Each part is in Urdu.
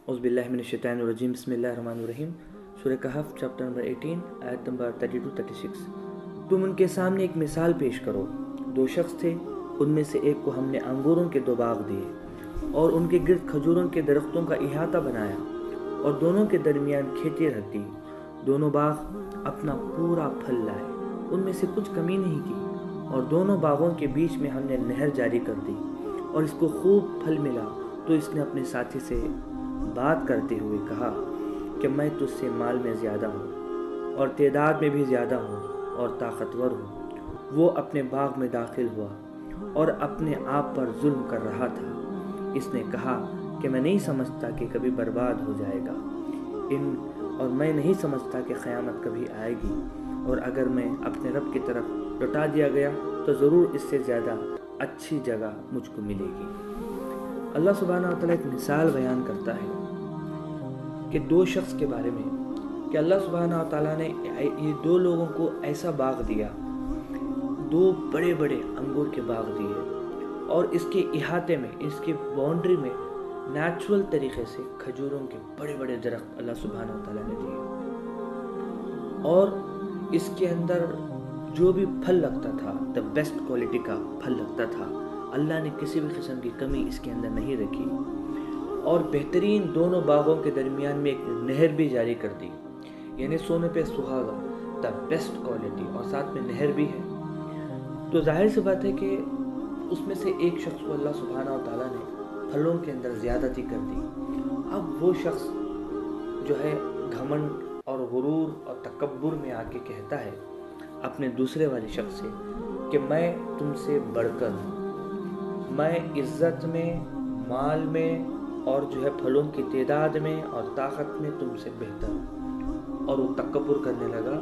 اعوذ باللہ من الشیطان الرجیم بسم اللہ الرحمن الرحیم سورہ کہف چیپٹر نمبر 18 آیت نمبر 32-36۔ تم ان کے سامنے ایک مثال پیش کرو، دو شخص تھے، ان میں سے ایک کو ہم نے انگوروں کے 2 باغ دیے اور ان کے گرد کھجوروں کے درختوں کا احاطہ بنایا اور دونوں کے درمیان کھیتی رکھ دی۔ دونوں باغ اپنا پورا پھل لائے، ان میں سے کچھ کمی نہیں کی، اور دونوں باغوں کے بیچ میں ہم نے نہر جاری کر دی اور اس کو خوب پھل ملا۔ تو اس نے اپنے ساتھی سے بات کرتے ہوئے کہا کہ میں تجھ سے مال میں زیادہ ہوں اور تعداد میں بھی زیادہ ہوں اور طاقتور ہوں۔ وہ اپنے باغ میں داخل ہوا اور اپنے آپ پر ظلم کر رہا تھا۔ اس نے کہا کہ میں نہیں سمجھتا کہ کبھی برباد ہو جائے گا، اور میں نہیں سمجھتا کہ قیامت کبھی آئے گی، اور اگر میں اپنے رب کی طرف لوٹا دیا گیا تو ضرور اس سے زیادہ اچھی جگہ مجھ کو ملے گی۔ اللہ سبحانہ و تعالیٰ ایک مثال بیان کرتا ہے کہ 2 شخص کے بارے میں، کہ اللہ سبحانہ و تعالیٰ نے یہ 2 لوگوں کو ایسا باغ دیا، 2 بڑے بڑے انگور کے باغ دیے، اور اس کے احاطے میں، اس کے باؤنڈری میں نیچرل طریقے سے کھجوروں کے بڑے بڑے درخت اللہ سبحانہ و تعالیٰ نے دیے، اور اس کے اندر جو بھی پھل لگتا تھا دا بیسٹ کوالٹی کا پھل لگتا تھا۔ اللہ نے کسی بھی قسم کی کمی اس کے اندر نہیں رکھی، اور بہترین دونوں باغوں کے درمیان میں ایک نہر بھی جاری کر دی، یعنی سونے پہ سہاگا، دا بیسٹ کوالٹی، اور ساتھ میں نہر بھی ہے۔ تو ظاہر سی بات ہے کہ اس میں سے ایک شخص کو اللہ سبحانہ و تعالیٰ نے پھلوں کے اندر زیادتی کر دی۔ اب وہ شخص جو ہے گھمنڈ اور غرور اور تکبر میں آ کے کہتا ہے اپنے دوسرے والے شخص سے کہ میں تم سے بڑھ کر ہوں، میں عزت میں، مال میں، اور جو ہے پھلوں کی تعداد میں اور طاقت میں تم سے بہتر ہوں۔ اور وہ تکبر کرنے لگا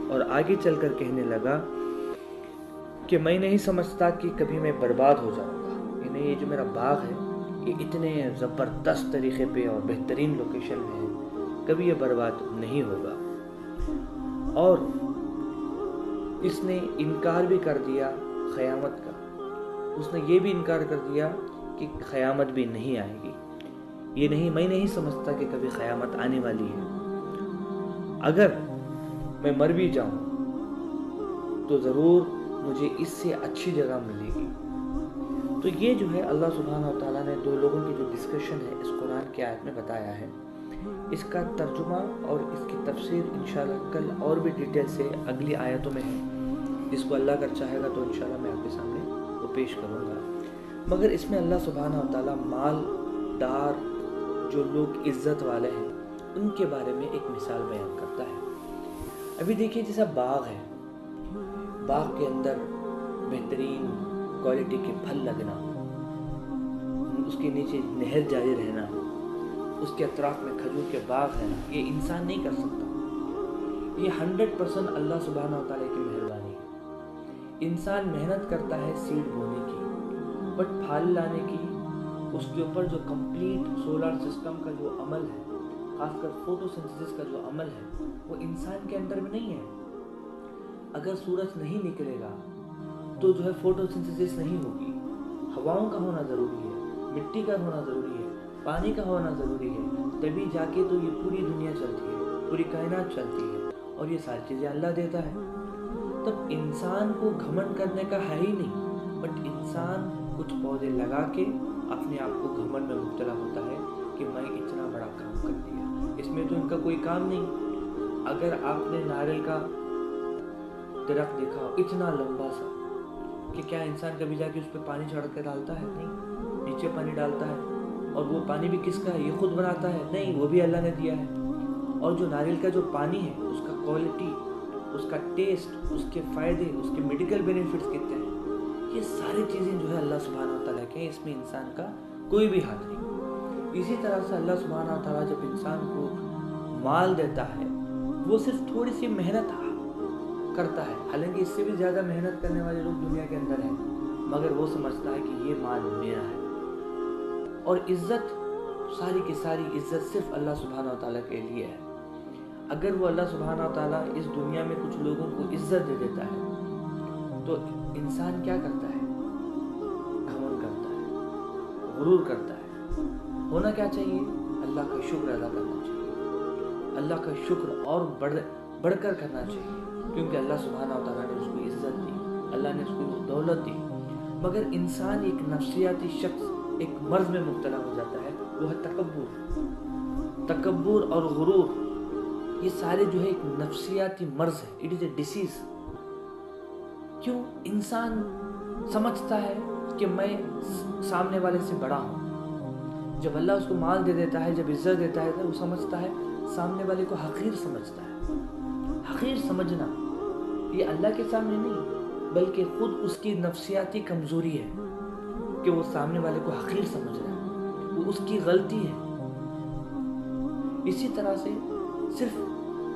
اور آگے چل کر کہنے لگا کہ میں نہیں سمجھتا کہ کبھی میں برباد ہو جاؤں گا، یعنی یہ جو میرا باغ ہے یہ اتنے زبردست طریقے پہ اور بہترین لوکیشن میں ہے، کبھی یہ برباد نہیں ہوگا۔ اور اس نے انکار بھی کر دیا قیامت کا، اس نے یہ بھی انکار کر دیا کہ قیامت بھی نہیں آئے گی، میں نہیں سمجھتا کہ کبھی قیامت آنے والی ہے، اگر میں مر بھی جاؤں تو ضرور مجھے اس سے اچھی جگہ ملے گی۔ تو یہ جو ہے اللہ سبحانہ و تعالیٰ نے 2 لوگوں کی جو ڈسکشن ہے اس قرآن کی آیت میں بتایا ہے۔ اس کا ترجمہ اور اس کی تفسیر انشاءاللہ کل اور بھی ڈیٹیل سے اگلی آیتوں میں ہے، جس کو اللہ اگر چاہے گا تو انشاءاللہ میں آپ کے سامنے وہ پیش کروں گا۔ مگر اس میں اللہ سبحانہ و تعالیٰ مال دار جو لوگ عزت والے ہیں ان کے بارے میں ایک مثال بیان کرتا ہے۔ ابھی دیکھیے جیسا باغ ہے، باغ کے اندر بہترین کوالٹی کے پھل لگنا، اس کے نیچے نہر جاری رہنا، اس کے اطراف میں کھجور کے باغ رہنا، یہ انسان نہیں کر سکتا، یہ 100% اللہ سبحانہ و تعالیٰ کی مہربانی ہے۔ انسان محنت کرتا ہے سیڈ بونے کی، بٹ پھل لانے کی، اس کے اوپر جو کمپلیٹ سولار سسٹم کا جو عمل ہے، خاص کر فوٹو سنتھسس کا جو عمل ہے، وہ انسان کے اندر میں نہیں ہے۔ اگر سورج نہیں نکلے گا تو جو ہے فوٹو سنتھسس نہیں ہوگی، ہواؤں کا ہونا ضروری ہے، مٹی کا ہونا ضروری ہے، پانی کا ہونا ضروری ہے، تبھی جا کے تو یہ پوری دنیا چلتی ہے، پوری کائنات چلتی ہے، اور یہ ساری چیزیں اللہ دیتا ہے۔ تب انسان کو گھمنڈ کرنے کا ہے ہی نہیں، بٹ انسان کچھ پودے لگا کے اپنے آپ کو گھمنڈ میں مبتلا ہوتا ہے کہ میں اتنا بڑا کام کر دیا، اس میں تو ان کا کوئی کام نہیں۔ اگر آپ نے ناریل کا درخت دیکھا ہو اتنا لمبا سا، کہ کیا انسان کبھی جا کے اس پہ پانی چھڑک کے ڈالتا ہے؟ نہیں، نیچے پانی ڈالتا ہے، اور وہ پانی بھی کس کا ہے؟ یہ خود بناتا ہے؟ نہیں، وہ بھی اللہ نے دیا ہے۔ اور جو ناریل کا جو پانی ہے اس کا کوالٹی، اس کا ٹیسٹ، اس کے فائدے، اس کے میڈیکل بینیفٹس کتنے ہیں، یہ ساری چیزیں جو ہے اللہ سبحانہ و تعالیٰ کے ہیں، اس میں انسان کا کوئی بھی ہاتھ نہیں۔ اسی طرح سے اللہ سبحانہ و تعالیٰ جب انسان کو مال دیتا ہے، وہ صرف تھوڑی سی محنت کرتا ہے، حالانکہ اس سے بھی زیادہ محنت کرنے والے لوگ دنیا کے اندر ہیں، مگر وہ سمجھتا ہے کہ یہ مال میرا ہے۔ اور عزت، ساری کی ساری عزت صرف اللہ سبحانہ و تعالیٰ کے لیے ہے۔ اگر وہ اللہ سبحانہ و تعالیٰ اس دنیا میں کچھ لوگوں کو عزت دے دیتا ہے تو انسان کیا کرتا ہے؟ گھمنڈ کرتا ہے، غرور کرتا ہے۔ ہونا کیا چاہیے؟ اللہ کا شکر ادا کرنا چاہیے، اللہ کا شکر اور بڑھ کر کرنا چاہیے، کیونکہ اللہ سبحانہ و تعالیٰ نے اس کو عزت دی، اللہ نے اس کو دولت دی۔ مگر انسان ایک نفسیاتی شخص ایک مرض میں مبتلا ہو جاتا ہے، وہ ہے تکبر اور غرور۔ یہ سارے جو ہے ایک نفسیاتی مرض ہے، اٹ از اے ڈیسیز۔ کیوں؟ انسان سمجھتا ہے کہ میں سامنے والے سے بڑا ہوں۔ جب اللہ اس کو مال دے دیتا ہے، جب عزت دیتا ہے، تو وہ سمجھتا ہے سامنے والے کو حقیر سمجھتا ہے۔ حقیر سمجھنا یہ اللہ کے سامنے نہیں، بلکہ خود اس کی نفسیاتی کمزوری ہے کہ وہ سامنے والے کو حقیر سمجھ رہا ہے، وہ اس کی غلطی ہے۔ اسی طرح سے صرف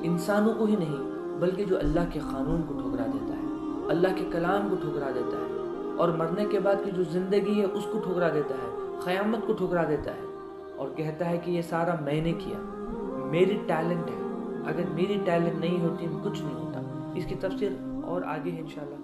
انسانوں کو ہی نہیں، بلکہ جو اللہ کے قانون کو ٹھکرا دیتا ہے، اللہ کے کلام کو ٹھکرا دیتا ہے، اور مرنے کے بعد کی جو زندگی ہے اس کو ٹھکرا دیتا ہے، قیامت کو ٹھکرا دیتا ہے، اور کہتا ہے کہ یہ سارا میں نے کیا، میری ٹیلنٹ ہے، اگر میری ٹیلنٹ نہیں ہوتی کچھ نہیں ہوتا۔ اس کی تفسیر اور آگے ہے انشاءاللہ۔